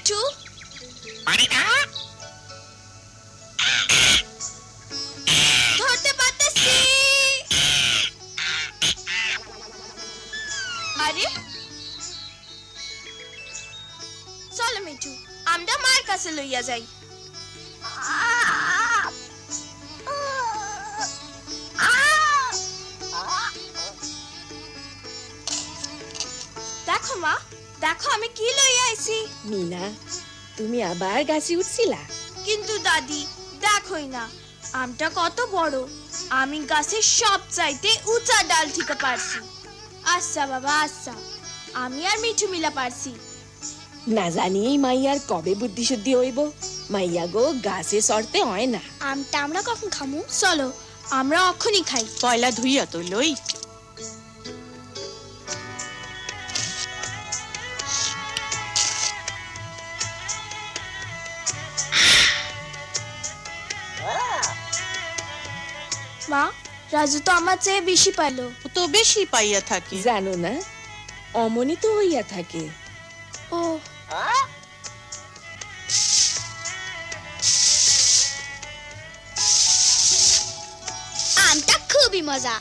মিঠু ধরতে পারতেছি। আরে চলো মিঠু আমরা মার কাছে লইয়া যাই। দেখো মা, দেখো আমি কি লইয়া আইছি। মিনা, তুমি আবার গাছে উঠছিলা? কিন্তু দাদি দেখোই না আমটা কত বড়, আমি গাছের সব চাইতে উঁচা ডাল থেকে পারছি। আচ্ছা বাবা আচ্ছা, আমি আর মিঠু মিলা পারছি। না জানি এই মাইয়ার কবে বুদ্ধি শুদ্ধি হইব। মাইয়া গো গাছে চড়তে হয় না। আমটা আমরা কখন খামু? চলো আমরা অখনই খাই। পয়লা ধুইয়া তো লই। মা, রাজু তো আমার চেয়ে বেশি পাইলো। ও তো বেশি পাইয়া থাকে। জানো না, অমনি তো হইয়া থাকে। ও আমটা খুবই মজা।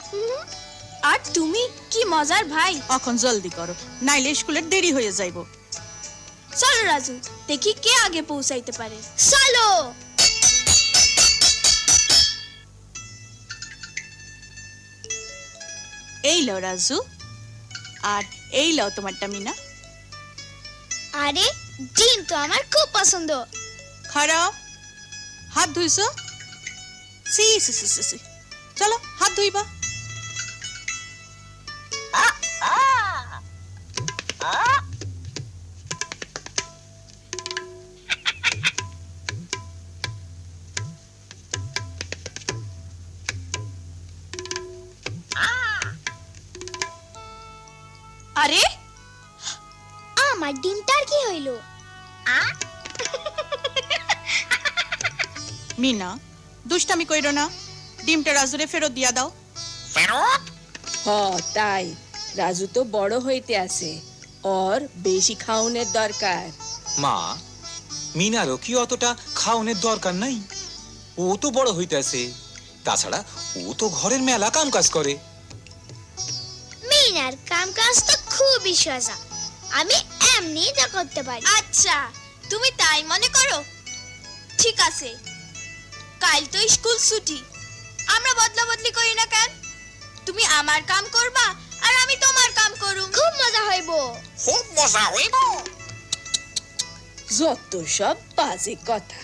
আর তুমি কি মজার ভাই। এখন জলদি করো, নাইলে স্কুলের দেরি হয়ে যাইব। চলো রাজু, দেখি কে আগে পৌঁছাইতে পারে। চলো। এই লও রাজু, আর এই লও তোমারটা মিনা। আরে ডিম তো আমার খুব পছন্দ। খারাপ, হাত ধুইছো? সি সি সি সি সি, চলো হাত ধুইবা। আরে আমার ডিমটার কি হইল? মিনা, দুষ্টামি কইরো না, ডিমটা রাজুরে ফেরত দিয়া দাও। ফেরত? হ তাই, রাজু তো বড় হইতে আছে, ওর বেশি খাওনের দরকার। মা, মিনারও কি অতটা খাওনের দরকার নাই? ও তো বড় হইতেছে, তাছাড়া ও তো ঘরের মেলা কাম কাজ করে। মিনার কাম কাজ তো খুবই সোজা, আমি এমনি তা করতে পারি। আচ্ছা তুমি তাই মনে করো, ঠিক আছে। কাল তো স্কুল ছুটি, আমরা বদলা বদলি করি না কেন? তুমি আমার কাম করবা আর আমি তোমার কাম করুম, খুব মজা হইব। খুব মজা হইব। যত সব বাজে কথা।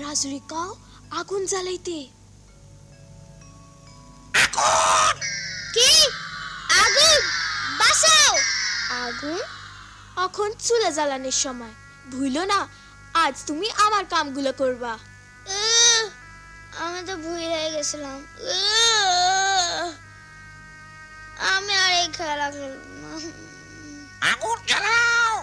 রাজুরি কাও আগুন জ্বালাইতে। কি আগুন? বাঁচাও! আগুন এখন চুলা জ্বালানোর সময়, ভুলো না আজ তুমি আমার কামগুলো করবা। আমি তো ভুল হয়ে গেছিলাম, আমি আর এই খেলা খেলব না। আগুন জ্বালাও।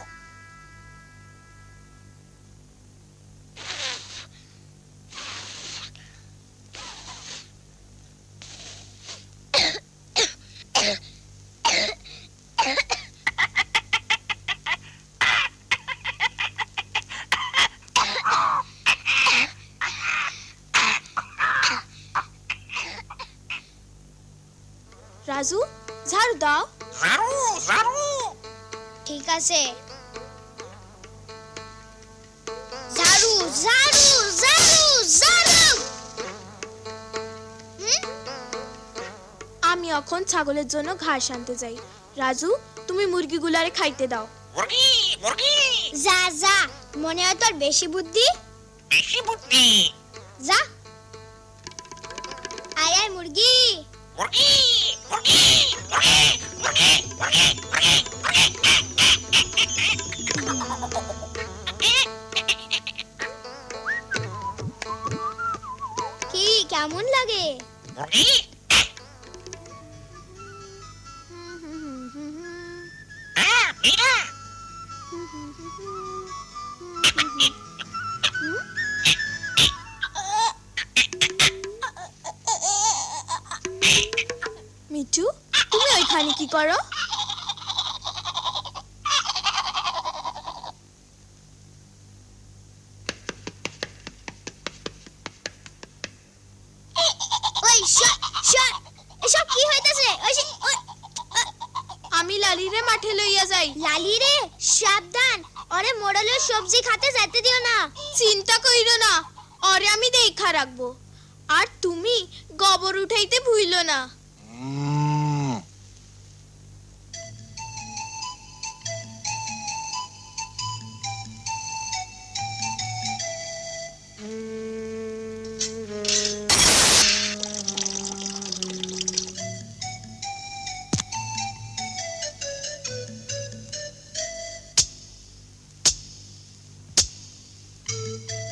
রাজু ঝাড়ু দাও। ঝাড়ু ঝাড়ু। ঠিক আছে, ঝাড়ু ঝাড়ু ঝাড়ু ঝাড়ু। আমি এখন ছাগলের জন্য ঘাস আনতে যাই। রাজু তুমি মুরগিগুলারে খাইতে দাও। মুরগি মুরগি। যা যা, মনে হয় তোর বেশি বুদ্ধি। বেশি বুদ্ধি। যা। আয় আয় মুরগি। মুরগি মুরগি মুরগি মুরগি মুরগি মুরগি কি কেমন লাগে? মুরগি। মিনা। করো। ওই শট শট, এসব কি হইতাছে? আমি লালিরে মাঠে লইয়া যাই। লালি রে, সাবধান, ওরে মোড়লের সবজি খাতে যেতে দিও না। চিন্তা কইরো না, ওরে আমি দেখা রাখবো। আর তুমি গোবর উঠাইতে ভুইলো না।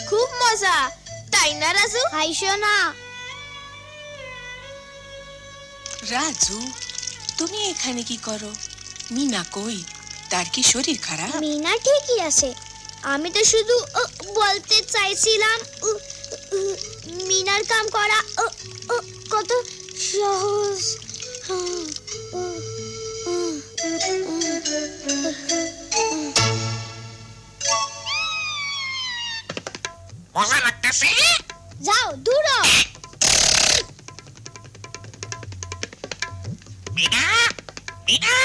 খুব মজা, তাই না রাজু? আইসো না। রাজু, তুমি এখানে কি করো? মিনা কই? তার কি শরীর খারাপ? মিনা ঠিকই আছে। আমি তো শুধু বলতে চাইছিলাম মিনার কাম করা কত সহজ। মজা লাগতেছে? যাও দূর হ। মিনা, মিনা,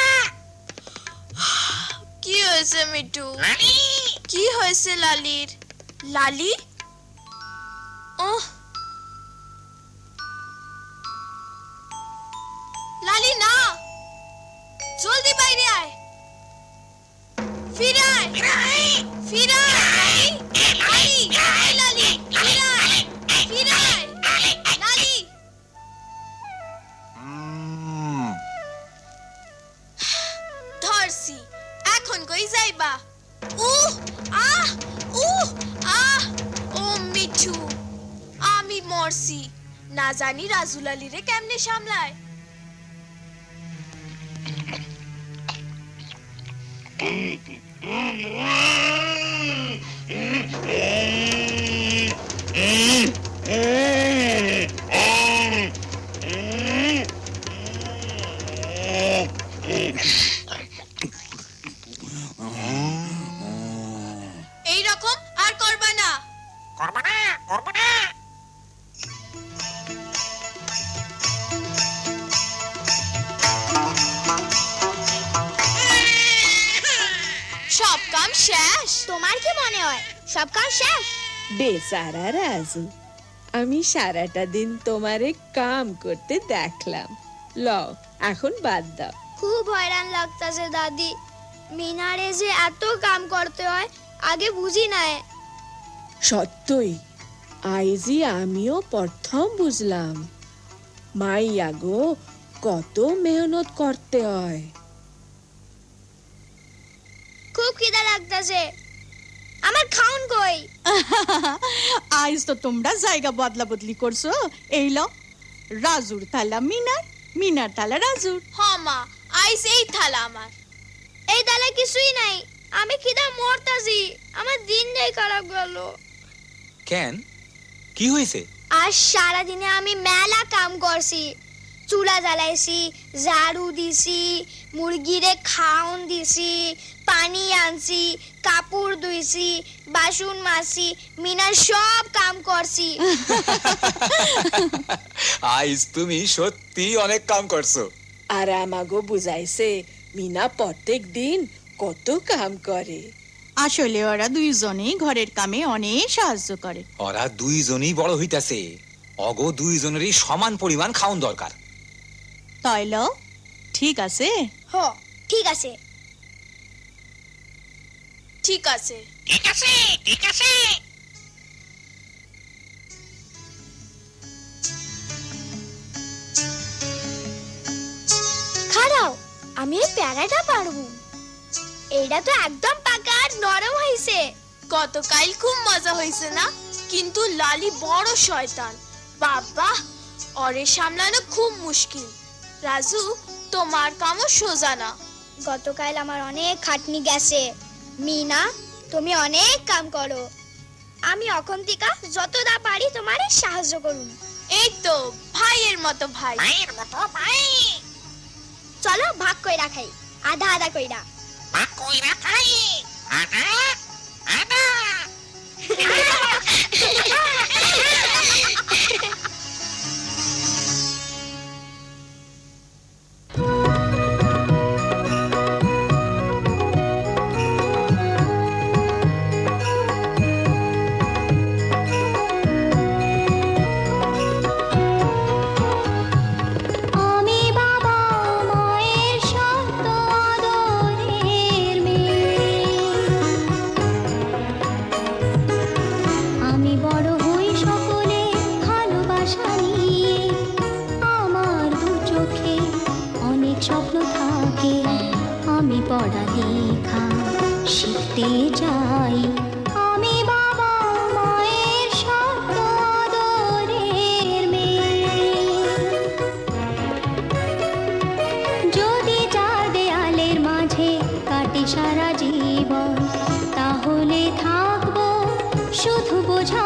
কি হয়েছে মিঠু? লালি, কি হয়েছে লালির? লালি? ওহ, লালি না, জলদি বাইরে আয়। ফিরে আয়, ফিরে আয় লালি, লালি, লালি, ফিরে আয়, ফিরে আয় লালি। ধরছি, এখন কই যাইবা? আহ, ও মিঠু, আমি মরছি। না জানি রাজু লালিরে কেমনে সামলায়। এই রকম আর করবা না। করবা না, করবা না। সব কাম শেষ? তোমার কি মনে হয় সব কাম শেষ? বেচারা রাজু, আমি সারাটা দিন তোমারে কাম করতে দেখলাম। লও, এখন বাদ দাও। খুব হয়রান লাগতাছে দাদি। মিনারে যে এত কাম করতে হয় আগে বুঝি নাই। সত্যই, আইজি আমিও প্রথম বুঝলাম। মাইয়া গো, কত মেহনত করতে হয়। খুব খিদা লাগতাছে, আমার খাউন কই? আজ তো তোমরা জায়গা বদলা বদলি করছো। এই লো, রাজুর থালা মিনার, মিনার থালা রাজুর। হ্যাঁ মা, আইস এই থালা আমার। এই থালা কিছুই নাই, আমি খিদা মরতাছি। আমার দিনটাই খারাপ গেল। কেন, কি হয়েছে? আজ সারা দিনে আমি মেলা কাম করছি। চুলা জ্বালাইছি, ঝাড়ু দিছি, মুরগিরে খাওন দিছি, পানি আনছি, কাপড় ধুইছি, বাসন মাজছি, মিনার সব কাম করছি। আইজ তুমি সত্যি অনেক কাম করছো। আর আমাগো বুঝাইছে মিনা প্রত্যেক দিন কত কাম করে। আসলে ওরা দুইজনেই ঘরের কামে অনেক সাহায্য করে। ওরা দুইজনই বড় হইতাছে, অগো দুইজনেরই সমান পরিমাণ খাওন দরকার। তাই লো, ঠিক আছে? হ, ঠিক আছে, ঠিক আছে। ঠিক আছে, ঠিক আছে। খাড়াও, আমি এই প্যারাটা পারবো। এইটা তো একদম পাকা আর নরম হইছে। গতকাল খুব মজা হইছে না? কিন্তু লালি বড় শয়তান। বাবা, ওরে সামলানো খুব মুশকিল। রাজু, তোমার কামও সোজা না। গতকাল আমার অনেক খাটনি গেছে। মিনা, তুমি অনেক কাম করো। আমি অখন্তিকা যতটা পারি তোমারে সাহায্য করুন। এই তো ভাইয়ের মতো ভাই। মায়ের মতো ভাই। চলো ভাগ কইরা খাই, আধা আধা কইরা। মা কইরা খাই আদা আদা আমি বাবা মায়ের শত আদরের মেয়ে, আমি বড় হই সকলে ভালোবাসা নিয়ে, আমার দু চোখে অনেক স্বপ্ন থাকে, আমি পড়ালেখা শিখতে যাই, আমি বাবা মায়ের শত আদরের মেয়ে। যদি চার দেয়ালের মাঝে কাটে সারা জীবন, তাহলে থাকবো শুধু বোঝা